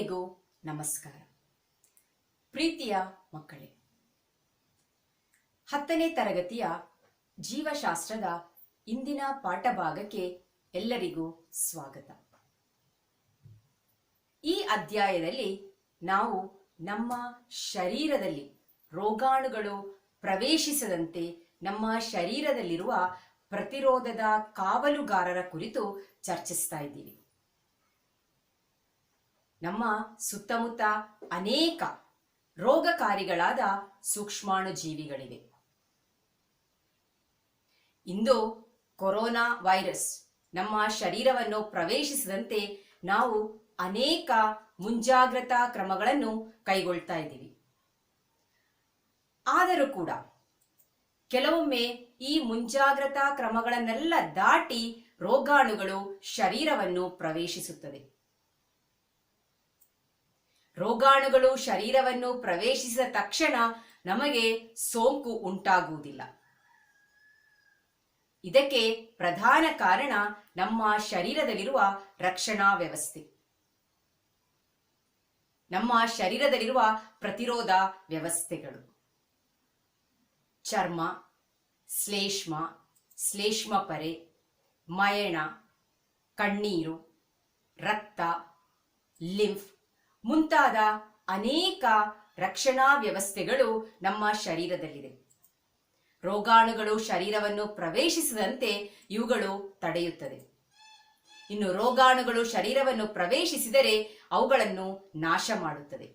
ಎಲ್ಲರಿಗೂ ನಮಸ್ಕಾರ. ಪ್ರೀತಿಯ ಮಕ್ಕಳೇ, 10ನೇ ತರಗತಿಯ ಜೀವಶಾಸ್ತ್ರದ ಇಂದಿನ ಪಾಠಭಾಗಕ್ಕೆ ಎಲ್ಲರಿಗೂ ಸ್ವಾಗತ. ಈ ಅಧ್ಯಾಯದಲ್ಲಿ ನಾವು ನಮ್ಮ ಶರೀರದಲ್ಲಿ ರೋಗಾಣುಗಳು ಪ್ರವೇಶಿಸದಂತೆ ನಮ್ಮ ಶರೀರದಲ್ಲಿರುವ ಪ್ರತಿರೋಧದ ಕಾವಲುಗಾರರ ಕುರಿತು ಚರ್ಚಿಸ್ತಾ ಇದ್ದೀವಿ. ನಮ್ಮ ಸುತ್ತಮುತ್ತ ಅನೇಕ ರೋಗಕಾರಿಗಳಾದ ಸೂಕ್ಷ್ಮಾಣು ಜೀವಿಗಳಿವೆ. ಇಂದು ಕೊರೋನಾ ವೈರಸ್ ನಮ್ಮ ಶರೀರವನ್ನು ಪ್ರವೇಶಿಸದಂತೆ ನಾವು ಅನೇಕ ಮುಂಜಾಗ್ರತಾ ಕ್ರಮಗಳನ್ನು ಕೈಗೊಳ್ತಾ ಇದ್ದೀವಿ. ಆದರೂ ಕೂಡ ಕೆಲವೊಮ್ಮೆ ಈ ಮುಂಜಾಗ್ರತಾ ಕ್ರಮಗಳನ್ನೆಲ್ಲ ದಾಟಿ ರೋಗಾಣುಗಳು ಶರೀರವನ್ನು ಪ್ರವೇಶಿಸುತ್ತದೆ. ರೋಗಾಣುಗಳು ಶರೀರವನ್ನು ಪ್ರವೇಶಿಸಿದ ತಕ್ಷಣ ನಮಗೆ ಸೋಂಕು ಉಂಟಾಗುವುದಿಲ್ಲ. ಇದಕ್ಕೆ ಪ್ರಧಾನ ಕಾರಣ ನಮ್ಮ ಶರೀರದಲ್ಲಿರುವ ರಕ್ಷಣಾ ವ್ಯವಸ್ಥೆ, ನಮ್ಮ ಶರೀರದಲ್ಲಿರುವ ಪ್ರತಿರೋಧ ವ್ಯವಸ್ಥೆಗಳು. ಚರ್ಮ, ಶ್ಲೇಷ್ಮ, ಶ್ಲೇಷ್ಮಪರೆ, ಮಯಣ, ಕಣ್ಣೀರು, ರಕ್ತ, ಲಿಂಫ್ ಮುಂತಾದ ಅನೇಕ ರಕ್ಷಣಾ ವ್ಯವಸ್ಥೆಗಳು ನಮ್ಮ ಶರೀರದಲ್ಲಿದೆ. ರೋಗಾಣುಗಳು ಶರೀರವನ್ನು ಪ್ರವೇಶಿಸದಂತೆ ಇವುಗಳು ತಡೆಯುತ್ತದೆ. ಇನ್ನು ರೋಗಾಣುಗಳು ಶರೀರವನ್ನು ಪ್ರವೇಶಿಸಿದರೆ ಅವುಗಳನ್ನು ನಾಶ ಮಾಡುತ್ತದೆ.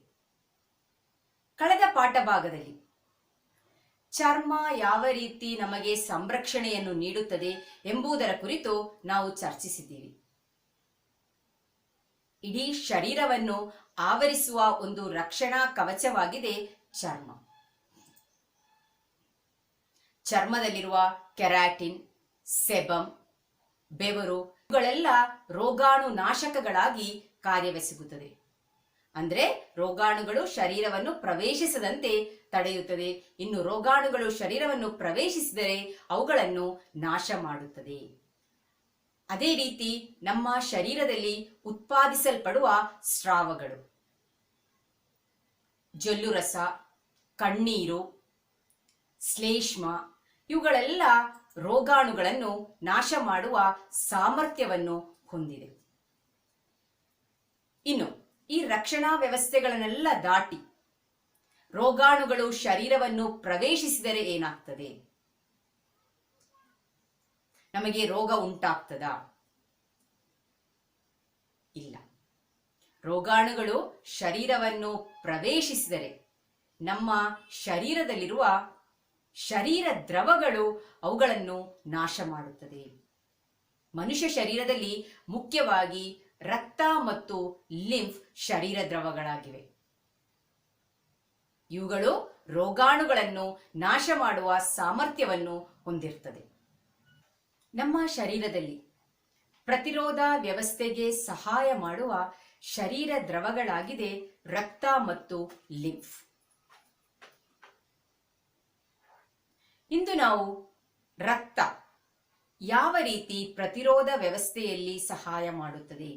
ಕಳೆದ ಪಾಠಭಾಗದಲ್ಲಿ ಚರ್ಮ ಯಾವ ರೀತಿ ನಮಗೆ ಸಂರಕ್ಷಣೆಯನ್ನು ನೀಡುತ್ತದೆ ಎಂಬುದರ ಕುರಿತು ನಾವು ಚರ್ಚಿಸಿದ್ದೀವಿ. ಇಡೀ ಶರೀರವನ್ನು ಆವರಿಸುವ ಒಂದು ರಕ್ಷಣಾ ಕವಚವಾಗಿದೆ ಚರ್ಮ. ಚರ್ಮದಲ್ಲಿರುವ ಕೆರಾಟಿನ್, ಸೆಬಮ್, ಬೆವರು ಇವುಗಳೆಲ್ಲ ರೋಗಾಣು ನಾಶಕಗಳಾಗಿ ಕಾರ್ಯವೆಸಗುತ್ತದೆ. ಅಂದ್ರೆ ರೋಗಾಣುಗಳು ಶರೀರವನ್ನು ಪ್ರವೇಶಿಸದಂತೆ ತಡೆಯುತ್ತದೆ. ಇನ್ನು ರೋಗಾಣುಗಳು ಶರೀರವನ್ನು ಪ್ರವೇಶಿಸಿದರೆ ಅವುಗಳನ್ನು ನಾಶ ಮಾಡುತ್ತದೆ. ಅದೇ ರೀತಿ ನಮ್ಮ ಶರೀರದಲ್ಲಿ ಉತ್ಪಾದಿಸಲ್ಪಡುವ ಸ್ರಾವಗಳು, ಜೊಲ್ಲು ರಸ, ಕಣ್ಣೀರು, ಶ್ಲೇಷ್ಮ ಇವುಗಳೆಲ್ಲ ರೋಗಾಣುಗಳನ್ನು ನಾಶ ಮಾಡುವ ಸಾಮರ್ಥ್ಯವನ್ನು ಹೊಂದಿದೆ. ಇನ್ನು ಈ ರಕ್ಷಣಾ ವ್ಯವಸ್ಥೆಗಳನ್ನೆಲ್ಲ ದಾಟಿ ರೋಗಾಣುಗಳು ಶರೀರವನ್ನು ಪ್ರವೇಶಿಸಿದರೆ ಏನಾಗ್ತದೆ? ನಮಗೆ ರೋಗ ಉಂಟಾಗ್ತದಾ? ಇಲ್ಲ. ರೋಗಾಣುಗಳು ಶರೀರವನ್ನು ಪ್ರವೇಶಿಸಿದರೆ ನಮ್ಮ ಶರೀರದಲ್ಲಿರುವ ಶರೀರ ದ್ರವಗಳು ಅವುಗಳನ್ನು ನಾಶ ಮಾಡುತ್ತದೆ. ಮನುಷ್ಯ ಶರೀರದಲ್ಲಿ ಮುಖ್ಯವಾಗಿ ರಕ್ತ ಮತ್ತು ಲಿಂಫ್ ಶರೀರ ದ್ರವಗಳಾಗಿವೆ. ಇವುಗಳು ರೋಗಾಣುಗಳನ್ನು ನಾಶ ಮಾಡುವ ಸಾಮರ್ಥ್ಯವನ್ನು ಹೊಂದಿರುತ್ತದೆ. ನಮ್ಮ ಶರೀರದಲ್ಲಿ ಪ್ರತಿರೋಧ ವ್ಯವಸ್ಥೆಗೆ ಸಹಾಯ ಮಾಡುವ ಶರೀರ ದ್ರವಗಳಾಗಿದೆ ರಕ್ತ ಮತ್ತು ಲಿಂಫ್. ಇಂದು ನಾವು ರಕ್ತ ಯಾವ ರೀತಿ ಪ್ರತಿರೋಧ ವ್ಯವಸ್ಥೆಯಲ್ಲಿ ಸಹಾಯ ಮಾಡುತ್ತದೆ,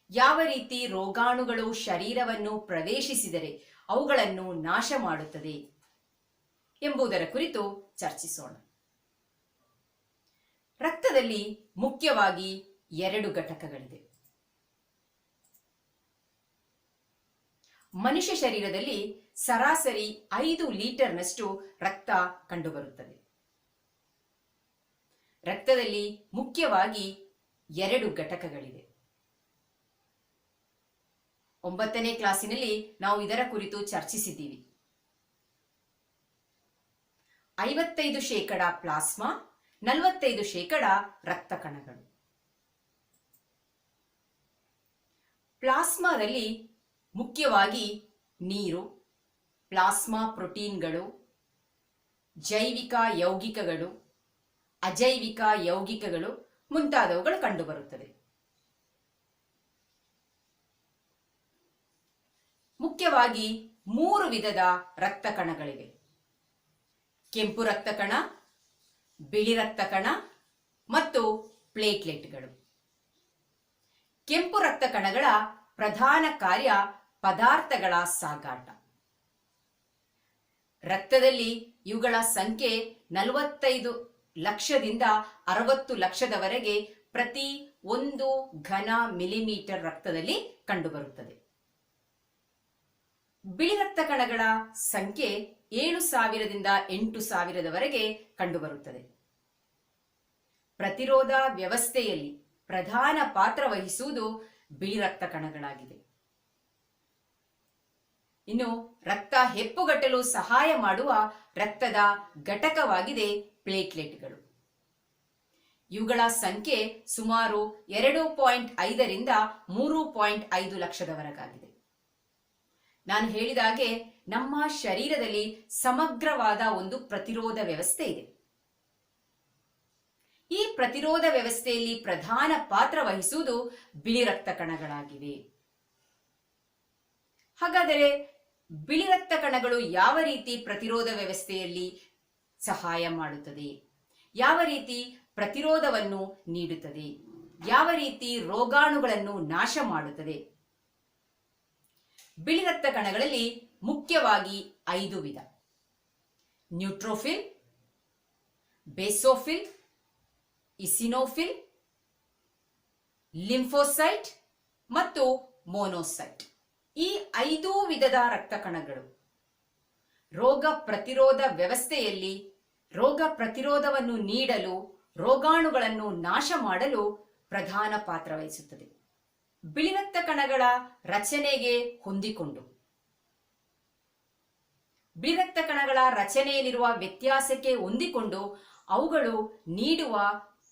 ಯಾವ ರೀತಿ ರೋಗಾಣುಗಳು ಶರೀರವನ್ನು ಪ್ರವೇಶಿಸಿದರೆ ಅವುಗಳನ್ನು ನಾಶ ಮಾಡುತ್ತದೆ ಎಂಬುದರ ಕುರಿತು ಚರ್ಚಿಸೋಣ. ರಕ್ತದಲ್ಲಿ ಮುಖ್ಯವಾಗಿ 2 ಘಟಕಗಳಿವೆ. ಮನುಷ್ಯ ಶರೀರದಲ್ಲಿ ಸರಾಸರಿ 5 ಲೀಟರ್ನಷ್ಟು ರಕ್ತ ಕಂಡುಬರುತ್ತದೆ. ರಕ್ತದಲ್ಲಿ ಮುಖ್ಯವಾಗಿ 2 ಘಟಕಗಳಿವೆ. 9ನೇ ಕ್ಲಾಸಿನಲ್ಲಿ ನಾವು ಇದರ ಕುರಿತು ಚರ್ಚಿಸಿದ್ದೀವಿ. 55% ಪ್ಲಾಸ್ಮಾ, 45% ರಕ್ತ ಕಣಗಳು. ಪ್ಲಾಸ್ಮಾದಲ್ಲಿ ಮುಖ್ಯವಾಗಿ ನೀರು, ಪ್ಲಾಸ್ಮಾ ಪ್ರೋಟೀನ್ಗಳು, ಜೈವಿಕ ಯೌಗಿಕಗಳು, ಅಜೈವಿಕ ಯೌಗಿಕಗಳು ಮುಂತಾದವುಗಳು ಕಂಡುಬರುತ್ತದೆ. ಮುಖ್ಯವಾಗಿ 3 ವಿಧದ ರಕ್ತ ಕಣಗಳಿವೆ. ಕೆಂಪು ರಕ್ತ ಕಣ, ಬಿಳಿ ರಕ್ತ ಕಣ ಮತ್ತು ಪ್ಲೇಟ್ಲೆಟ್ಗಳು. ಕೆಂಪು ರಕ್ತ ಕಣಗಳ ಪ್ರಧಾನ ಕಾರ್ಯ ಪದಾರ್ಥಗಳ ಸಾಗಾಟ. ರಕ್ತದಲ್ಲಿ ಇವುಗಳ ಸಂಖ್ಯೆ 45 ಲಕ್ಷದಿಂದ 60 ಲಕ್ಷದವರೆಗೆ ಪ್ರತಿ 1 ಘನ ಮಿಲಿಮೀಟರ್ ರಕ್ತದಲ್ಲಿ ಕಂಡುಬರುತ್ತದೆ. ಬಿಳಿ ರಕ್ತ ಕಣಗಳ ಸಂಖ್ಯೆ 7,000ದಿಂದ 8,000ದವರೆಗೆ ಕಂಡುಬರುತ್ತದೆ. ಪ್ರತಿರೋಧ ವ್ಯವಸ್ಥೆಯಲ್ಲಿ ಪ್ರಧಾನ ಪಾತ್ರ ವಹಿಸುವುದು ಬಿಳಿ ರಕ್ತ ಕಣಗಳಾಗಿದೆ. ಇನ್ನು ರಕ್ತ ಹೆಪ್ಪುಗಟ್ಟಲು ಸಹಾಯ ಮಾಡುವ ರಕ್ತದ ಘಟಕವಾಗಿದೆ ಪ್ಲೇಟ್ಲೆಟ್ಗಳು. ಇವುಗಳ ಸಂಖ್ಯೆ ಸುಮಾರು 2.5ರಿಂದ 3.5 ಲಕ್ಷದವರೆಗಾಗಿದೆ. ನಾನು ಹೇಳಿದಾಗೆ ನಮ್ಮ ಶರೀರದಲ್ಲಿ ಸಮಗ್ರವಾದ ಒಂದು ಪ್ರತಿರೋಧ ವ್ಯವಸ್ಥೆ ಇದೆ. ಈ ಪ್ರತಿರೋಧ ವ್ಯವಸ್ಥೆಯಲ್ಲಿ ಪ್ರಧಾನ ಪಾತ್ರ ವಹಿಸುವುದು ಬಿಳಿ ರಕ್ತ ಕಣಗಳಾಗಿವೆ. ಹಾಗಾದರೆ ಬಿಳಿ ರಕ್ತ ಕಣಗಳು ಯಾವ ರೀತಿ ಪ್ರತಿರೋಧ ವ್ಯವಸ್ಥೆಯಲ್ಲಿ ಸಹಾಯ ಮಾಡುತ್ತದೆ, ಯಾವ ರೀತಿ ಪ್ರತಿರೋಧವನ್ನು ನೀಡುತ್ತದೆ, ಯಾವ ರೀತಿ ರೋಗಾಣುಗಳನ್ನು ನಾಶ ಮಾಡುತ್ತದೆ? ಬಿಳಿ ರಕ್ತ ಕಣಗಳಲ್ಲಿ ಮುಖ್ಯವಾಗಿ 5 ವಿಧ: ನ್ಯೂಟ್ರೋಫಿಲ್, ಬೇಸೋಫಿಲ್, ಇಸಿನೋಫಿಲ್, ಲಿಂಫೋಸೈಟ್ ಮತ್ತು ಮೋನೋಸೈಟ್. ಈ 5 ವಿಧದ ರಕ್ತ ಕಣಗಳು ರೋಗ ಪ್ರತಿರೋಧ ವ್ಯವಸ್ಥೆಯಲ್ಲಿ ರೋಗ ಪ್ರತಿರೋಧವನ್ನು ನೀಡಲು, ರೋಗಾಣುಗಳನ್ನು ನಾಶ ಮಾಡಲು ಪ್ರಧಾನ ಪಾತ್ರ ವಹಿಸುತ್ತದೆ. ಬಿಳಿ ರಕ್ತ ಕಣಗಳ ರಚನೆಗೆ ಹೊಂದಿಕೊಂಡು ಬಿಳಿ ರಕ್ತ ಕಣಗಳ ರಚನೆಯಲ್ಲಿರುವ ವ್ಯತ್ಯಾಸಕ್ಕೆ ಹೊಂದಿಕೊಂಡು ಅವುಗಳು ನೀಡುವ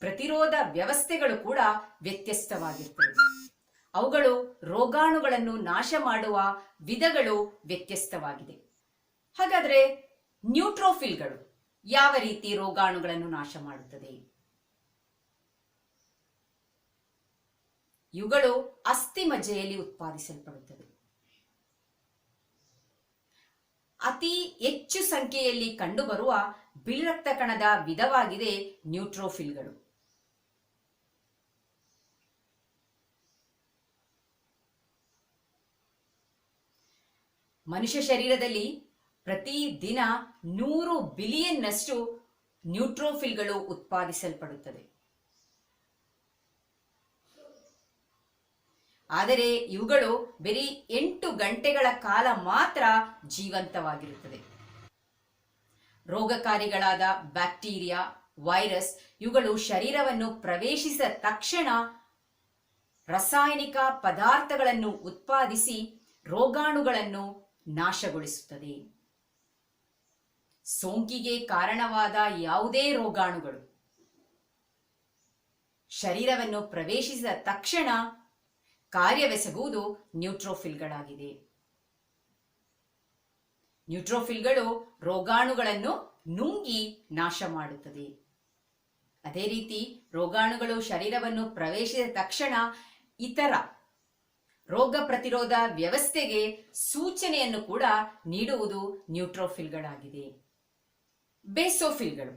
ಪ್ರತಿರೋಧ ವ್ಯವಸ್ಥೆಗಳು ಕೂಡ ವ್ಯತ್ಯಸ್ತವಾಗಿರ್ತವೆ. ಅವುಗಳು ರೋಗಾಣುಗಳನ್ನು ನಾಶ ಮಾಡುವ ವಿಧಗಳು ವ್ಯತ್ಯಸ್ತವಾಗಿದೆ. ಹಾಗಾದರೆ ನ್ಯೂಟ್ರೋಫಿಲ್ಗಳು ಯಾವ ರೀತಿ ರೋಗಾಣುಗಳನ್ನು ನಾಶ ಮಾಡುತ್ತದೆ? ಇವುಗಳು ಅಸ್ಥಿ ಮಜ್ಜೆಯಲ್ಲಿ ಉತ್ಪಾದಿಸಲ್ಪಡುತ್ತವೆ. ಅತಿ ಹೆಚ್ಚು ಸಂಖ್ಯೆಯಲ್ಲಿ ಕಂಡುಬರುವ ಬಿಳಿ ರಕ್ತ ಕಣದ ವಿಧವಾಗಿದೆ ನ್ಯೂಟ್ರೋಫಿಲ್ಗಳು. ಮನುಷ್ಯ ಶರೀರದಲ್ಲಿ ಪ್ರತಿ ದಿನ 100 ಬಿಲಿಯನ್ನಷ್ಟು ನ್ಯೂಟ್ರೋಫಿಲ್ಗಳು ಉತ್ಪಾದಿಸಲ್ಪಡುತ್ತದೆ. ಆದರೆ ಇವುಗಳು ಬರೀ 8 ಗಂಟೆಗಳ ಕಾಲ ಮಾತ್ರ ಜೀವಂತವಾಗಿರುತ್ತದೆ. ರೋಗಕಾರಿಗಳಾದ ಬ್ಯಾಕ್ಟೀರಿಯಾ, ವೈರಸ್ ಇವುಗಳು ಶರೀರವನ್ನು ಪ್ರವೇಶಿಸಿದ ತಕ್ಷಣ ರಾಸಾಯನಿಕ ಪದಾರ್ಥಗಳನ್ನು ಉತ್ಪಾದಿಸಿ ರೋಗಾಣುಗಳನ್ನು ನಾಶಗೊಳಿಸುತ್ತದೆ. ಸೋಂಕಿಗೆ ಕಾರಣವಾದ ಯಾವುದೇ ರೋಗಾಣುಗಳು ಶರೀರವನ್ನು ಪ್ರವೇಶಿಸಿದ ತಕ್ಷಣ ಕಾರ್ಯವೆಸಗುವುದು ನ್ಯೂಟ್ರೋಫಿಲ್ಗಳಾಗಿದೆ. ನ್ಯೂಟ್ರೋಫಿಲ್ಗಳು ರೋಗಾಣುಗಳನ್ನು ನುಂಗಿ ನಾಶ ಮಾಡುತ್ತದೆ. ಅದೇ ರೀತಿ ರೋಗಾಣುಗಳು ಶರೀರವನ್ನು ಪ್ರವೇಶಿಸಿದ ತಕ್ಷಣ ಇತರ ರೋಗ ಪ್ರತಿರೋಧ ವ್ಯವಸ್ಥೆಗೆ ಸೂಚನೆಯನ್ನು ಕೂಡ ನೀಡುವುದು ನ್ಯೂಟ್ರೋಫಿಲ್ಗಳಾಗಿದೆ. ಬೇಸೋಫಿಲ್ಗಳು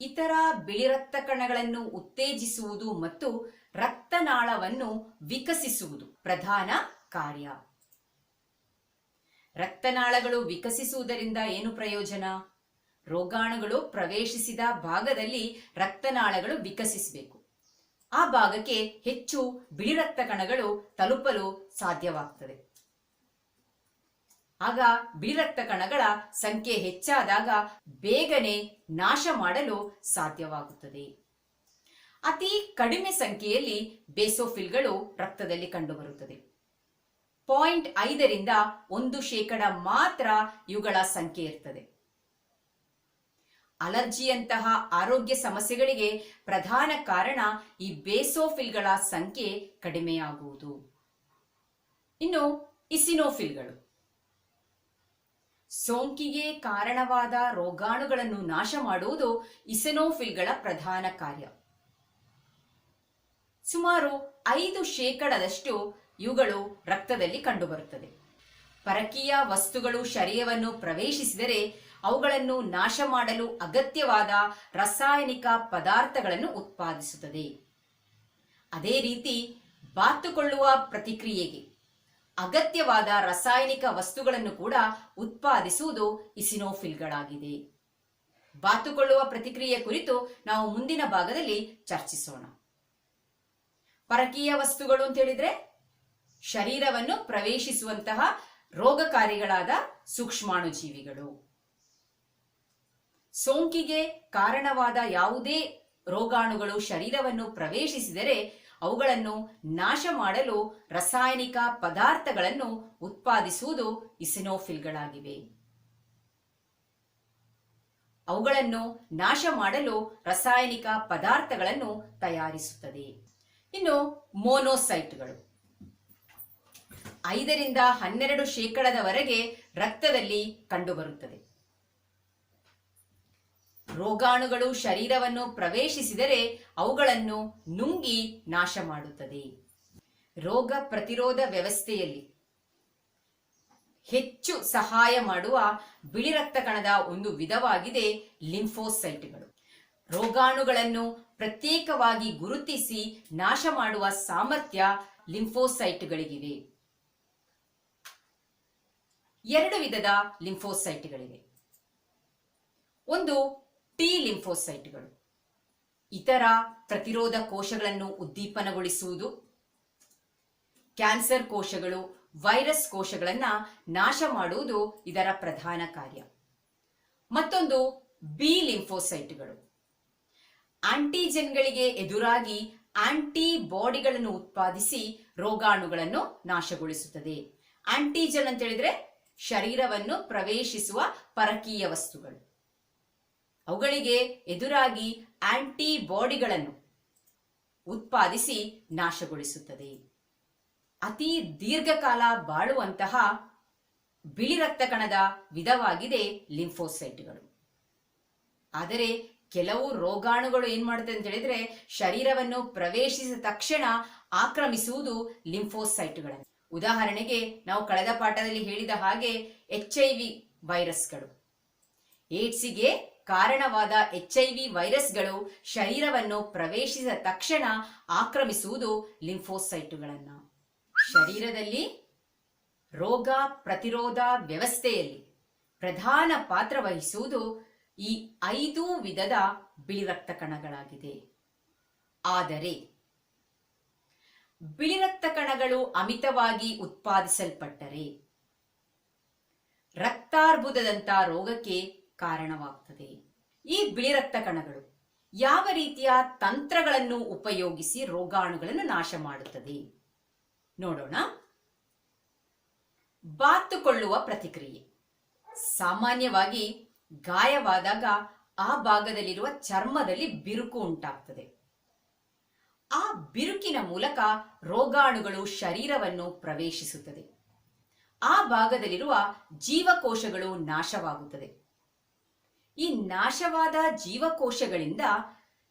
ಇತರ ಬಿಳಿ ರಕ್ತ ಕಣಗಳನ್ನು ಉತ್ತೇಜಿಸುವುದು ಮತ್ತು ರಕ್ತನಾಳವನ್ನು ವಿಕಸಿಸುವುದು ಪ್ರಧಾನ ಕಾರ್ಯ. ರಕ್ತನಾಳಗಳು ವಿಕಸಿಸುವುದರಿಂದ ಏನು ಪ್ರಯೋಜನ? ರೋಗಾಣುಗಳು ಪ್ರವೇಶಿಸಿದ ಭಾಗದಲ್ಲಿ ರಕ್ತನಾಳಗಳು ವಿಕಸಿಸಬೇಕು. ಆ ಭಾಗಕ್ಕೆ ಹೆಚ್ಚು ಬಿಳಿ ರಕ್ತ ಕಣಗಳು ತಲುಪಲು ಸಾಧ್ಯವಾಗುತ್ತದೆ. ಆಗ ಬಿಳಿ ರಕ್ತ ಕಣಗಳ ಸಂಖ್ಯೆ ಹೆಚ್ಚಾದಾಗ ಬೇಗನೆ ನಾಶ ಮಾಡಲು ಸಾಧ್ಯವಾಗುತ್ತದೆ. ಅತಿ ಕಡಿಮೆ ಸಂಖ್ಯೆಯಲ್ಲಿ ಬೇಸೋಫಿಲ್ಗಳು ರಕ್ತದಲ್ಲಿ ಕಂಡುಬರುತ್ತದೆ. 0.5ರಿಂದ 1% ಮಾತ್ರ ಇವುಗಳ ಸಂಖ್ಯೆ ಇರ್ತದೆ. ಅಲರ್ಜಿಯಂತಹ ಆರೋಗ್ಯ ಸಮಸ್ಯೆಗಳಿಗೆ ಪ್ರಧಾನ ಕಾರಣ ಈ ಬೇಸೋಫಿಲ್ಗಳ ಸಂಖ್ಯೆ ಕಡಿಮೆಯಾಗುವುದು. ಇನ್ನು ಇಸಿನೋಫಿಲ್ಗಳು ಸೋಂಕಿಗೆ ಕಾರಣವಾದ ರೋಗಾಣುಗಳನ್ನು ನಾಶ ಮಾಡುವುದು ಇಸಿನೋಫಿಲ್ಗಳ ಪ್ರಧಾನ ಕಾರ್ಯ. ಸುಮಾರು 5% ಇವುಗಳು ರಕ್ತದಲ್ಲಿ ಕಂಡುಬರುತ್ತದೆ. ಪರಕೀಯ ವಸ್ತುಗಳು ಶರೀರವನ್ನು ಪ್ರವೇಶಿಸಿದರೆ ಅವುಗಳನ್ನು ನಾಶ ಮಾಡಲು ಅಗತ್ಯವಾದ ರಾಸಾಯನಿಕ ಪದಾರ್ಥಗಳನ್ನು ಉತ್ಪಾದಿಸುತ್ತದೆ. ಅದೇ ರೀತಿ ಬಾತುಕೊಳ್ಳುವ ಪ್ರತಿಕ್ರಿಯೆಗೆ ಅಗತ್ಯವಾದ ರಾಸಾಯನಿಕ ವಸ್ತುಗಳನ್ನು ಕೂಡ ಉತ್ಪಾದಿಸುವುದು ಇಸಿನೋಫಿಲ್ಗಳಾಗಿದೆ. ಬಾತುಕೊಳ್ಳುವ ಪ್ರತಿಕ್ರಿಯೆ ಕುರಿತು ನಾವು ಮುಂದಿನ ಭಾಗದಲ್ಲಿ ಚರ್ಚಿಸೋಣ. ಪರಕೀಯ ವಸ್ತುಗಳು ಅಂತ ಹೇಳಿದ್ರೆ ಶರೀರವನ್ನು ಪ್ರವೇಶಿಸುವಂತಹ ರೋಗಕಾರಿಗಳಾದ ಸೂಕ್ಷ್ಮಾಣುಜೀವಿಗಳು. ಸೋಂಕಿಗೆ ಕಾರಣವಾದ ಯಾವುದೇ ರೋಗಾಣುಗಳು ಶರೀರವನ್ನು ಪ್ರವೇಶಿಸಿದರೆ ಅವುಗಳನ್ನು ನಾಶ ಮಾಡಲು ರಾಸಾಯನಿಕ ಪದಾರ್ಥಗಳನ್ನು ಉತ್ಪಾದಿಸುವುದು ಇಸಿನೋಫಿಲ್ಗಳಾಗಿವೆ. ಅವುಗಳನ್ನು ನಾಶ ಮಾಡಲು ರಾಸಾಯನಿಕ ಪದಾರ್ಥಗಳನ್ನು ತಯಾರಿಸುತ್ತದೆ. ಇನ್ನು ಮೋನೋಸೈಟ್ಗಳು 5-12% ರಕ್ತದಲ್ಲಿ ಕಂಡುಬರುತ್ತದೆ. ರೋಗಾಣುಗಳು ಶರೀರವನ್ನು ಪ್ರವೇಶಿಸಿದರೆ ಅವುಗಳನ್ನು ನುಂಗಿ ನಾಶ ಮಾಡುತ್ತದೆ. ರೋಗ ಪ್ರತಿರೋಧ ವ್ಯವಸ್ಥೆಯಲ್ಲಿ ಹೆಚ್ಚು ಸಹಾಯ ಮಾಡುವ ಬಿಳಿ ರಕ್ತ ಕಣದ ಒಂದು ವಿಧವಾಗಿದೆ ಲಿಂಫೋಸೈಟ್ಗಳು. ರೋಗಾಣುಗಳನ್ನು ಪ್ರತ್ಯೇಕವಾಗಿ ಗುರುತಿಸಿ ನಾಶ ಮಾಡುವ ಸಾಮರ್ಥ್ಯ ಲಿಂಫೋಸೈಟ್ಗಳಿಗಿವೆ. 2 ವಿಧದ ಲಿಂಫೋಸೈಟ್ಗಳಿವೆ. ಒಂದು ಟಿ ಲಿಂಫೋಸೈಟ್ಗಳು ಇತರ ಪ್ರತಿರೋಧ ಕೋಶಗಳನ್ನು ಉದ್ದೀಪನಗೊಳಿಸುವುದು, ಕ್ಯಾನ್ಸರ್ ಕೋಶಗಳು, ವೈರಸ್ ಕೋಶಗಳನ್ನ ನಾಶ ಮಾಡುವುದು ಇದರ ಪ್ರಧಾನ ಕಾರ್ಯ. ಮತ್ತೊಂದು ಬಿ ಲಿಂಫೋಸೈಟ್ಗಳು ಆಂಟಿಜೆನ್ಗಳಿಗೆ ಎದುರಾಗಿ ಆಂಟಿಬಾಡಿಗಳನ್ನು ಉತ್ಪಾದಿಸಿ ರೋಗಾಣುಗಳನ್ನು ನಾಶಗೊಳಿಸುತ್ತದೆ. ಆಂಟಿಜೆನ್ ಅಂತ ಹೇಳಿದ್ರೆ ಶರೀರವನ್ನು ಪ್ರವೇಶಿಸುವ ಪರಕೀಯ ವಸ್ತುಗಳು. ಅವುಗಳಿಗೆ ಎದುರಾಗಿ ಆಂಟಿಬಾಡಿಗಳನ್ನು ಉತ್ಪಾದಿಸಿ ನಾಶಗೊಳಿಸುತ್ತದೆ. ಅತಿ ದೀರ್ಘಕಾಲ ಬಾಳುವಂತಹ ಬಿಳಿ ರಕ್ತ ಕಣದ ವಿಧವಾಗಿದೆ ಲಿಂಫೋಸೈಟ್ಗಳು. ಆದರೆ ಕೆಲವು ರೋಗಾಣುಗಳು ಏನ್ ಮಾಡುತ್ತೆ ಅಂತ ಹೇಳಿದ್ರೆ ಶರೀರವನ್ನು ಪ್ರವೇಶಿಸಿದ ತಕ್ಷಣ ಆಕ್ರಮಿಸುವುದು ಲಿಂಫೋಸೈಟ್ಗಳನ್ನು. ಉದಾಹರಣೆಗೆ ನಾವು ಕಳೆದ ಪಾಠದಲ್ಲಿ ಹೇಳಿದ ಹಾಗೆ HIV ವೈರಸ್ಗಳು, ಏಡ್ಸ್ಗೆ ಕಾರಣವಾದ HIV ವೈರಸ್ಗಳು ಶರೀರವನ್ನು ಪ್ರವೇಶಿಸಿದ ತಕ್ಷಣ ಆಕ್ರಮಿಸುವುದು ಲಿಂಫೋಸೈಟ್ಗಳನ್ನ. ಶರೀರದಲ್ಲಿ ರೋಗ ಪ್ರತಿರೋಧ ವ್ಯವಸ್ಥೆಯಲ್ಲಿ ಪ್ರಧಾನ ಪಾತ್ರ ವಹಿಸುವುದು ಈ 5 ವಿಧದ ಬಿಳಿ ರಕ್ತ ಕಣಗಳಾಗಿದೆ. ಆದರೆ ಬಿಳಿ ರಕ್ತ ಕಣಗಳು ಅಮಿತವಾಗಿ ಉತ್ಪಾದಿಸಲ್ಪಟ್ಟರೆ ರಕ್ತಾರ್ಬುದದಂತ ರೋಗಕ್ಕೆ ಕಾರಣವಾಗುತ್ತದೆ. ಈ ಬಿಳಿ ರಕ್ತ ಕಣಗಳು ಯಾವ ರೀತಿಯ ತಂತ್ರಗಳನ್ನು ಉಪಯೋಗಿಸಿ ರೋಗಾಣುಗಳನ್ನು ನಾಶ ಮಾಡುತ್ತದೆ ನೋಡೋಣ. ಬಾತುಕೊಳ್ಳುವ ಪ್ರತಿಕ್ರಿಯೆ. ಸಾಮಾನ್ಯವಾಗಿ ಗಾಯವಾದಾಗ ಆ ಭಾಗದಲ್ಲಿರುವ ಚರ್ಮದಲ್ಲಿ ಬಿರುಕು ಉಂಟಾಗ್ತದೆ. ಆ ಬಿರುಕಿನ ಮೂಲಕ ರೋಗಾಣುಗಳು ಶರೀರವನ್ನು ಪ್ರವೇಶಿಸುತ್ತದೆ. ಆ ಭಾಗದಲ್ಲಿರುವ ಜೀವಕೋಶಗಳು ನಾಶವಾಗುತ್ತದೆ. ಈ ನಾಶವಾದ ಜೀವಕೋಶಗಳಿಂದ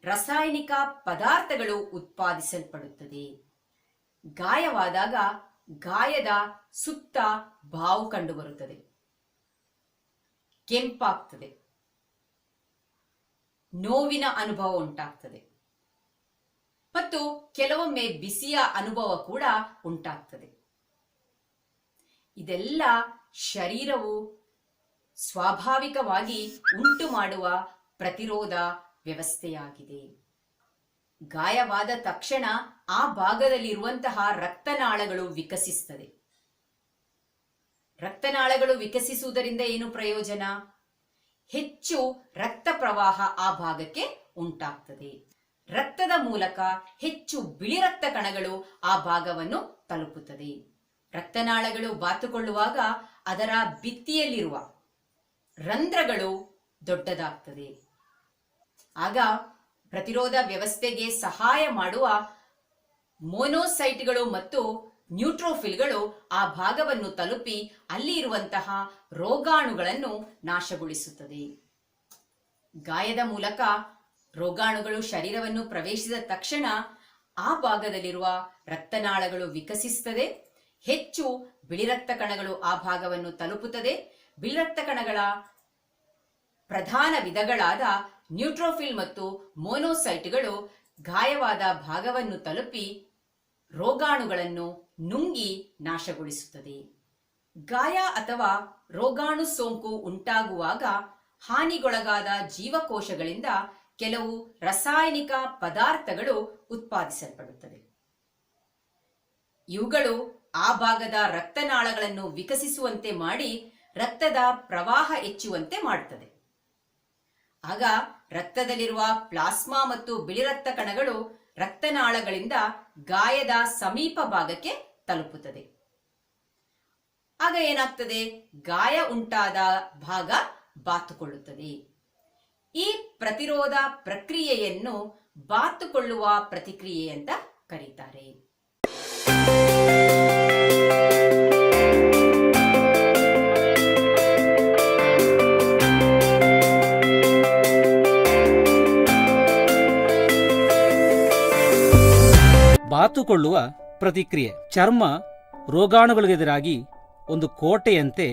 ರಾಸಾಯನಿಕ ಪದಾರ್ಥಗಳು ಉತ್ಪಾದಿಸಲ್ಪಡುತ್ತದೆ. ಗಾಯವಾದಾಗ ಗಾಯದ ಸುತ್ತ ಬಾವು ಕಂಡುಬರುತ್ತದೆ, ಕೆಂಪಾಗ್ತದೆ, ನೋವಿನ ಅನುಭವ ಉಂಟಾಗ್ತದೆ ಮತ್ತು ಕೆಲವೊಮ್ಮೆ ಬಿಸಿಯ ಅನುಭವ ಕೂಡ ಉಂಟಾಗ್ತದೆ. ಇದೆಲ್ಲ ಶರೀರವು ಸ್ವಾಭಾವಿಕವಾಗಿ ಉಂಟು ಮಾಡುವ ಪ್ರತಿರೋಧ ವ್ಯವಸ್ಥೆಯಾಗಿದೆ. ಗಾಯವಾದ ತಕ್ಷಣ ಆ ಭಾಗದಲ್ಲಿರುವಂತಹ ರಕ್ತನಾಳಗಳು ವಿಕಸಿಸುತ್ತದೆ. ರಕ್ತನಾಳಗಳು ವಿಕಸಿಸುವುದರಿಂದ ಏನು ಪ್ರಯೋಜನ? ಹೆಚ್ಚು ರಕ್ತ ಪ್ರವಾಹ ಆ ಭಾಗಕ್ಕೆ ಉಂಟಾಗ್ತದೆ. ರಕ್ತದ ಮೂಲಕ ಹೆಚ್ಚು ಬಿಳಿ ರಕ್ತ ಕಣಗಳು ಆ ಭಾಗವನ್ನು ತಲುಪುತ್ತದೆ. ರಕ್ತನಾಳಗಳು ಬಾತುಕೊಳ್ಳುವಾಗ ಅದರ ಭಿತ್ತಿಯಲ್ಲಿರುವ ರಂಧ್ರಗಳು ದೊಡ್ಡದಾಗ್ತದೆ. ಆಗ ಪ್ರತಿರೋಧ ವ್ಯವಸ್ಥೆಗೆ ಸಹಾಯ ಮಾಡುವ ಮೋನೋಸೈಟ್ಗಳು ಮತ್ತು ನ್ಯೂಟ್ರೋಫಿಲ್ಗಳು ಆ ಭಾಗವನ್ನು ತಲುಪಿ ಅಲ್ಲಿ ಇರುವಂತಹ ರೋಗಾಣುಗಳನ್ನು ನಾಶಗೊಳಿಸುತ್ತದೆ. ಗಾಯದ ಮೂಲಕ ರೋಗಾಣುಗಳು ಶರೀರವನ್ನು ಪ್ರವೇಶಿಸಿದ ತಕ್ಷಣ ಆ ಭಾಗದಲ್ಲಿರುವ ರಕ್ತನಾಳಗಳು ವಿಕಸಿಸುತ್ತದೆ. ಹೆಚ್ಚು ಬಿಳಿ ರಕ್ತ ಕಣಗಳು ಆ ಭಾಗವನ್ನು ತಲುಪುತ್ತದೆ. ಬಿಳಿ ರಕ್ತ ಕಣಗಳ ಪ್ರಧಾನ ವಿಧಗಳಾದ ನ್ಯೂಟ್ರೋಫಿಲ್ ಮತ್ತು ಮೋನೋಸೈಟ್ಗಳು ಗಾಯವಾದ ಭಾಗವನ್ನು ತಲುಪಿ ರೋಗಾಣುಗಳನ್ನು ನುಂಗಿ ನಾಶಗೊಳಿಸುತ್ತದೆ. ಗಾಯ ಅಥವಾ ರೋಗಾಣು ಸೋಂಕು ಉಂಟಾಗುವಾಗ ಹಾನಿಗೊಳಗಾದ ಜೀವಕೋಶಗಳಿಂದ ಕೆಲವು ರಾಸಾಯನಿಕ ಪದಾರ್ಥಗಳು ಉತ್ಪಾದಿಸಲ್ಪಡುತ್ತವೆ. ಇವುಗಳು ಆ ಭಾಗದ ರಕ್ತನಾಳಗಳನ್ನು ವಿಕಸಿಸುವಂತೆ ಮಾಡಿ ರಕ್ತದ ಪ್ರವಾಹ ಹೆಚ್ಚುವಂತೆ ಮಾಡುತ್ತದೆ. ಆಗ ರಕ್ತದಲ್ಲಿರುವ ಪ್ಲಾಸ್ಮಾ ಮತ್ತು ಬಿಳಿ ರಕ್ತ ಕಣಗಳು ರಕ್ತನಾಳಗಳಿಂದ ಗಾಯದ ಸಮೀಪ ಭಾಗಕ್ಕೆ ತಲುಪುತ್ತದೆ. ಆಗ ಏನಾಗ್ತದೆ? ಗಾಯ ಉಂಟಾದ ಭಾಗ ಬಾತುಕೊಳ್ಳುತ್ತದೆ. ಈ ಪ್ರತಿರೋಧ ಪ್ರಕ್ರಿಯೆಯನ್ನು ಬಾತುಕೊಳ್ಳುವ ಪ್ರತಿಕ್ರಿಯೆ ಅಂತ ಕರೀತಾರೆ. ಬಾತುಕೊಳ್ಳುವ ಪ್ರತಿಕ್ರಿಯೆ ಚರ್ಮ ರೋಗಾಣುಗಳಿಗೆದುರಾಗಿ ಒಂದು ಕೋಟೆಯಂತೆ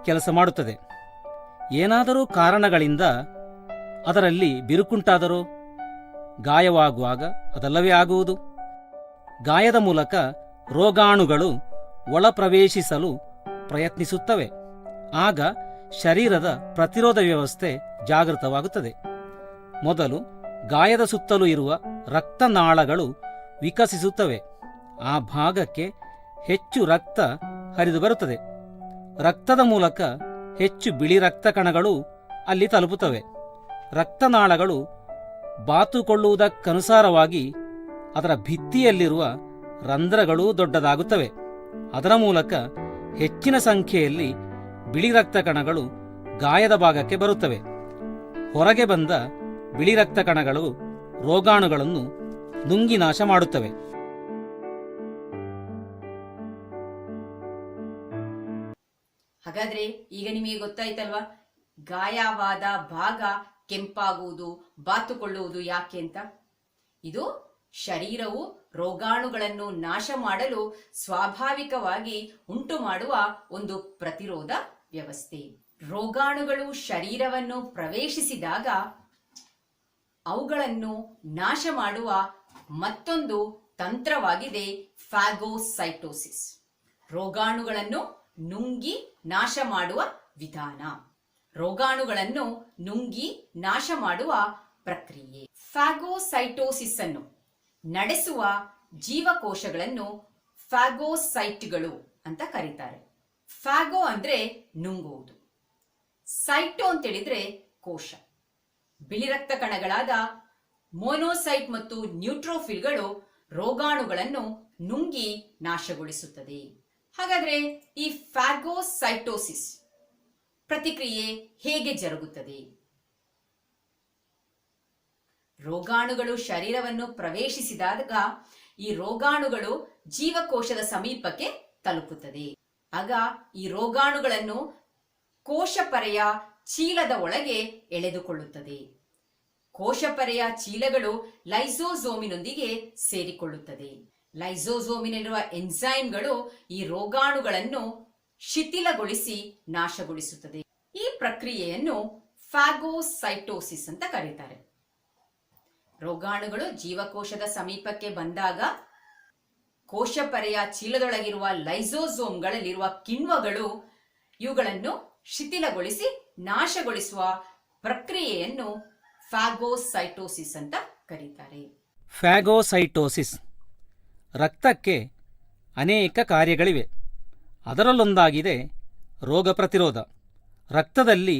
ಕೆಲಸ ಮಾಡುತ್ತದೆ. ಏನಾದರೂ ಕಾರಣಗಳಿಂದ ಅದರಲ್ಲಿ ಬಿರುಕುಂಟಾದರೂ ಗಾಯವಾಗುವಾಗ ಅದಲ್ಲವೇ ಆಗುವುದು. ಗಾಯದ ಮೂಲಕ ರೋಗಾಣುಗಳು ಒಳ ಪ್ರವೇಶಿಸಲು ಪ್ರಯತ್ನಿಸುತ್ತವೆ. ಆಗ ಶರೀರದ ಪ್ರತಿರೋಧ ವ್ಯವಸ್ಥೆ ಜಾಗೃತವಾಗುತ್ತದೆ. ಮೊದಲು ಗಾಯದ ಸುತ್ತಲೂ ಇರುವ ರಕ್ತನಾಳಗಳು ವಿಕಸಿಸುತ್ತವೆ. ಆ ಭಾಗಕ್ಕೆ ಹೆಚ್ಚು ರಕ್ತ ಹರಿದು ಬರುತ್ತದೆ. ರಕ್ತದ ಮೂಲಕ ಹೆಚ್ಚು ಬಿಳಿ ರಕ್ತ ಕಣಗಳು ಅಲ್ಲಿ ತಲುಪುತ್ತವೆ. ರಕ್ತನಾಳಗಳು ಬಾತುಕೊಳ್ಳುವುದಕ್ಕನುಸಾರವಾಗಿ ಅದರ ಭಿತ್ತಿಯಲ್ಲಿರುವ ರಂಧ್ರಗಳೂ ದೊಡ್ಡದಾಗುತ್ತವೆ. ಅದರ ಮೂಲಕ ಹೆಚ್ಚಿನ ಸಂಖ್ಯೆಯಲ್ಲಿ ಬಿಳಿ ರಕ್ತ ಕಣಗಳು ಗಾಯದ ಭಾಗಕ್ಕೆ ಬರುತ್ತವೆ. ಹೊರಗೆ ಬಂದ ಬಿಳಿ ರಕ್ತ ಕಣಗಳು ರೋಗಾಣುಗಳನ್ನು ನುಂಗಿ ನಾಶ ಮಾಡುತ್ತವೆ. ಹಾಗಾದ್ರೆ ಈಗ ನಿಮಗೆ ಗೊತ್ತಾಯ್ತಲ್ವಾ ಗಾಯವಾದ ಭಾಗ ಕೆಂಪಾಗುವುದು, ಬಾತುಕೊಳ್ಳುವುದು ಯಾಕೆ ಅಂತ? ಇದು ಶರೀರವು ರೋಗಾಣುಗಳನ್ನು ನಾಶ ಮಾಡಲು ಸ್ವಾಭಾವಿಕವಾಗಿ ಉಂಟು ಮಾಡುವ ಒಂದು ಪ್ರತಿರೋಧ ವ್ಯವಸ್ಥೆ. ರೋಗಾಣುಗಳು ಶರೀರವನ್ನು ಪ್ರವೇಶಿಸಿದಾಗ ಅವುಗಳನ್ನು ನಾಶ ಮಾಡುವ ಮತ್ತೊಂದು ತಂತ್ರವಾಗಿದೆ ಫ್ಯಾಗೋಸೈಟೋಸಿಸ್. ರೋಗಾಣುಗಳನ್ನು ನುಂಗಿ ನಾಶ ಮಾಡುವ ವಿಧಾನ, ರೋಗಾಣುಗಳನ್ನು ನುಂಗಿ ನಾಶ ಮಾಡುವ ಪ್ರಕ್ರಿಯೆ. ಫ್ಯಾಗೋಸೈಟೋಸಿಸ್ ಅನ್ನು ನಡೆಸುವ ಜೀವಕೋಶಗಳನ್ನು ಫ್ಯಾಗೋಸೈಟ್ಗಳು ಅಂತ ಕರೀತಾರೆ. ಫ್ಯಾಗೋ ಅಂದ್ರೆ ನುಂಗುವುದು, ಸೈಟೋ ಅಂತೇಳಿದ್ರೆ ಕೋಶ. ಬಿಳಿ ರಕ್ತ ಕಣಗಳಾದ ಮೋನೋಸೈಟ್ ಮತ್ತು ನ್ಯೂಟ್ರೋಫಿಲ್ಗಳು ರೋಗಾಣುಗಳನ್ನು ನುಂಗಿ ನಾಶಗೊಳಿಸುತ್ತದೆ. ಹಾಗಾದ್ರೆ ಈ ಫ್ಯಾಗೋಸೈಟೋಸಿಸ್ ಪ್ರತಿಕ್ರಿಯೆ ಹೇಗೆ ಜರುಗುತ್ತದೆ? ರೋಗಾಣುಗಳು ಶರೀರವನ್ನು ಪ್ರವೇಶಿಸಿದಾಗ ಈ ರೋಗಾಣುಗಳು ಜೀವಕೋಶದ ಸಮೀಪಕ್ಕೆ ತಲುಪುತ್ತದೆ. ಆಗ ಈ ರೋಗಾಣುಗಳನ್ನು ಕೋಶಪರೆಯ ಚೀಲದ ಒಳಗೆ ಎಳೆದುಕೊಳ್ಳುತ್ತದೆ. ಕೋಶಪರೆಯ ಚೀಲಗಳು ಲೈಸೋಸೋಮಿನೊಂದಿಗೆ ಸೇರಿಕೊಳ್ಳುತ್ತದೆ. ಲೈಸೋಸೋಮಿನಲ್ಲಿರುವ ಎನ್ಸೈಮ್ಗಳು ಈ ರೋಗಾಣುಗಳನ್ನು ಶಿಥಿಲಗೊಳಿಸಿ ನಾಶಗೊಳಿಸುತ್ತದೆ. ಈ ಪ್ರಕ್ರಿಯೆಯನ್ನು ಫ್ಯಾಗೋಸೈಟೋಸಿಸ್ ಅಂತ ಕರೀತಾರೆ. ರೋಗಾಣುಗಳು ಜೀವಕೋಶದ ಸಮೀಪಕ್ಕೆ ಬಂದಾಗ ಕೋಶಪರೆಯ ಚೀಲದೊಳಗಿರುವ ಲೈಸೋಸೋಮ್ಗಳಲ್ಲಿರುವ ಕಿಣ್ವಗಳು ಇವುಗಳನ್ನು ಶಿಥಿಲಗೊಳಿಸಿ ನಾಶಗೊಳಿಸುವ ಪ್ರಕ್ರಿಯೆಯನ್ನು ಫ್ಯಾಗೋಸೈಟೋಸಿಸ್ ಅಂತ ಕರೀತಾರೆ. ಫ್ಯಾಗೋಸೈಟೋಸಿಸ್ ರಕ್ತಕ್ಕೆ ಅನೇಕ ಕಾರ್ಯಗಳಿವೆ. ಅದರಲ್ಲೊಂದಾಗಿದೆ ರೋಗ ಪ್ರತಿರೋಧ. ರಕ್ತದಲ್ಲಿ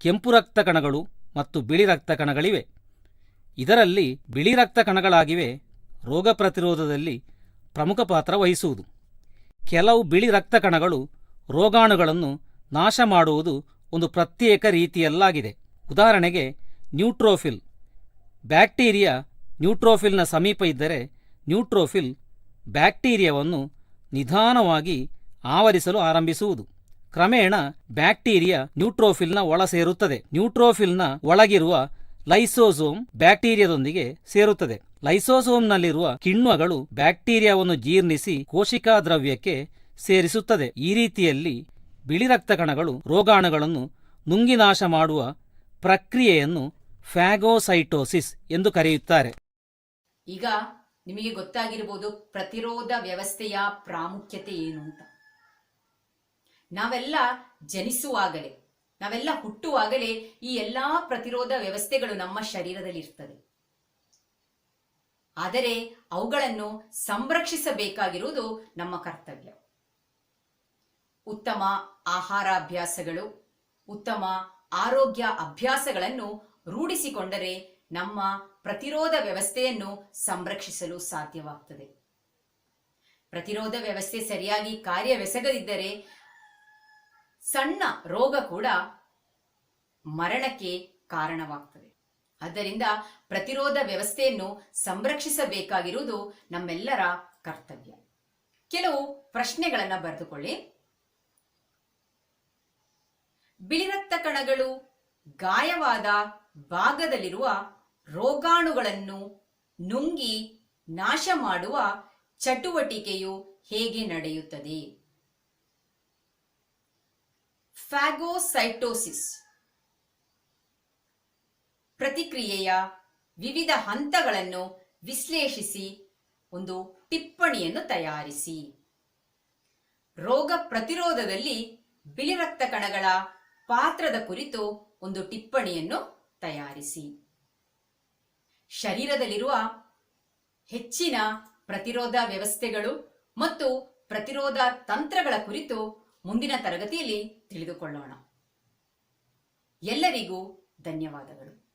ಕೆಂಪು ರಕ್ತ ಕಣಗಳು ಮತ್ತು ಬಿಳಿ ರಕ್ತ ಕಣಗಳಿವೆ. ಇದರಲ್ಲಿ ಬಿಳಿ ರಕ್ತ ಕಣಗಳಾಗಿವೆ ರೋಗ ಪ್ರತಿರೋಧದಲ್ಲಿ ಪ್ರಮುಖ ಪಾತ್ರ ವಹಿಸುವುದು. ಕೆಲವು ಬಿಳಿ ರಕ್ತ ಕಣಗಳು ರೋಗಾಣುಗಳನ್ನು ನಾಶ ಮಾಡುವುದು ಒಂದು ಪ್ರತ್ಯೇಕ ರೀತಿಯಲ್ಲಾಗಿದೆ. ಉದಾಹರಣೆಗೆ ನ್ಯೂಟ್ರೋಫಿಲ್. ಬ್ಯಾಕ್ಟೀರಿಯಾ ನ್ಯೂಟ್ರೋಫಿಲ್ನ ಸಮೀಪ ಇದ್ದರೆ ನ್ಯೂಟ್ರೋಫಿಲ್ ಬ್ಯಾಕ್ಟೀರಿಯಾವನ್ನು ನಿಧಾನವಾಗಿ ಆವರಿಸಲು ಆರಂಭಿಸುವುದು. ಕ್ರಮೇಣ ಬ್ಯಾಕ್ಟೀರಿಯಾ ನ್ಯೂಟ್ರೋಫಿಲ್ನ ಒಳ ಸೇರುತ್ತದೆ. ನ್ಯೂಟ್ರೋಫಿಲ್ನ ಒಳಗಿರುವ ಲೈಸೋಸೋಮ್ ಬ್ಯಾಕ್ಟೀರಿಯಾದೊಂದಿಗೆ ಸೇರುತ್ತದೆ. ಲೈಸೋಸೋಮ್ನಲ್ಲಿರುವ ಕಿಣ್ವಗಳು ಬ್ಯಾಕ್ಟೀರಿಯಾವನ್ನು ಜೀರ್ಣಿಸಿ ಕೋಶಿಕಾ ದ್ರವ್ಯಕ್ಕೆ ಸೇರಿಸುತ್ತದೆ. ಈ ರೀತಿಯಲ್ಲಿ ಬಿಳಿ ರಕ್ತ ಕಣಗಳು ರೋಗಾಣುಗಳನ್ನು ನುಂಗಿ ನಾಶ ಮಾಡುವ ಪ್ರಕ್ರಿಯೆಯನ್ನು ಫ್ಯಾಗೋಸೈಟೋಸಿಸ್ ಎಂದು ಕರೆಯುತ್ತಾರೆ. ಈಗ ನಿಮಗೆ ಗೊತ್ತಾಗಿರ್ಬೋದು ಪ್ರತಿರೋಧ ವ್ಯವಸ್ಥೆಯ ಪ್ರಾಮುಖ್ಯತೆ ಏನು ಅಂತ. ನಾವೆಲ್ಲ ಜನಿಸುವಾಗಲೇ, ನಾವೆಲ್ಲ ಹುಟ್ಟುವಾಗಲೇ ಈ ಎಲ್ಲಾ ಪ್ರತಿರೋಧ ವ್ಯವಸ್ಥೆಗಳು ನಮ್ಮ ಶರೀರದಲ್ಲಿ ಇರ್ತದೆ. ಆದರೆ ಅವುಗಳನ್ನು ಸಂರಕ್ಷಿಸಬೇಕಾಗಿರುವುದು ನಮ್ಮ ಕರ್ತವ್ಯ. ಉತ್ತಮ ಆಹಾರಾಭ್ಯಾಸಗಳು, ಉತ್ತಮ ಆರೋಗ್ಯ ಅಭ್ಯಾಸಗಳನ್ನು ರೂಢಿಸಿಕೊಂಡರೆ ನಮ್ಮ ಪ್ರತಿರೋಧ ವ್ಯವಸ್ಥೆಯನ್ನು ಸಂರಕ್ಷಿಸಲು ಸಾಧ್ಯವಾಗ್ತದೆ. ಪ್ರತಿರೋಧ ವ್ಯವಸ್ಥೆ ಸರಿಯಾಗಿ ಕಾರ್ಯವೆಸಗದಿದ್ದರೆ ಸಣ್ಣ ರೋಗ ಕೂಡ ಮರಣಕ್ಕೆ ಕಾರಣವಾಗ್ತದೆ. ಆದ್ದರಿಂದ ಪ್ರತಿರೋಧ ವ್ಯವಸ್ಥೆಯನ್ನು ಸಂರಕ್ಷಿಸಬೇಕಾಗಿರುವುದು ನಮ್ಮೆಲ್ಲರ ಕರ್ತವ್ಯ. ಕೆಲವು ಪ್ರಶ್ನೆಗಳನ್ನು ಬರೆದುಕೊಳ್ಳಿ. ಬಿಳಿ ರಕ್ತ ಕಣಗಳು ಗಾಯವಾದ ಭಾಗದಲ್ಲಿರುವ ರೋಗಾಣುಗಳನ್ನು ನುಂಗಿ ನಾಶ ಮಾಡುವ ಚಟುವಟಿಕೆಯು ಹೇಗೆ ನಡೆಯುತ್ತದೆ? ಫ್ಯಾಗೋಸೈಟೋಸಿಸ್ ಪ್ರತಿಕ್ರಿಯೆಯ ವಿವಿಧ ಹಂತಗಳನ್ನು ವಿಶ್ಲೇಷಿಸಿ ಒಂದು ಟಿಪ್ಪಣಿಯನ್ನು ತಯಾರಿಸಿ. ರೋಗ ಪ್ರತಿರೋಧದಲ್ಲಿ ಬಿಳಿ ರಕ್ತ ಕಣಗಳ ಪಾತ್ರದ ಕುರಿತು ಒಂದು ಟಿಪ್ಪಣಿಯನ್ನು ತಯಾರಿಸಿ. ಶರೀರದಲ್ಲಿರುವ ಹೆಚ್ಚಿನ ಪ್ರತಿರೋಧ ವ್ಯವಸ್ಥೆಗಳು ಮತ್ತು ಪ್ರತಿರೋಧ ತಂತ್ರಗಳ ಕುರಿತು ಮುಂದಿನ ತರಗತಿಯಲ್ಲಿ ತಿಳಿದುಕೊಳ್ಳೋಣ. ಎಲ್ಲರಿಗೂ ಧನ್ಯವಾದಗಳು.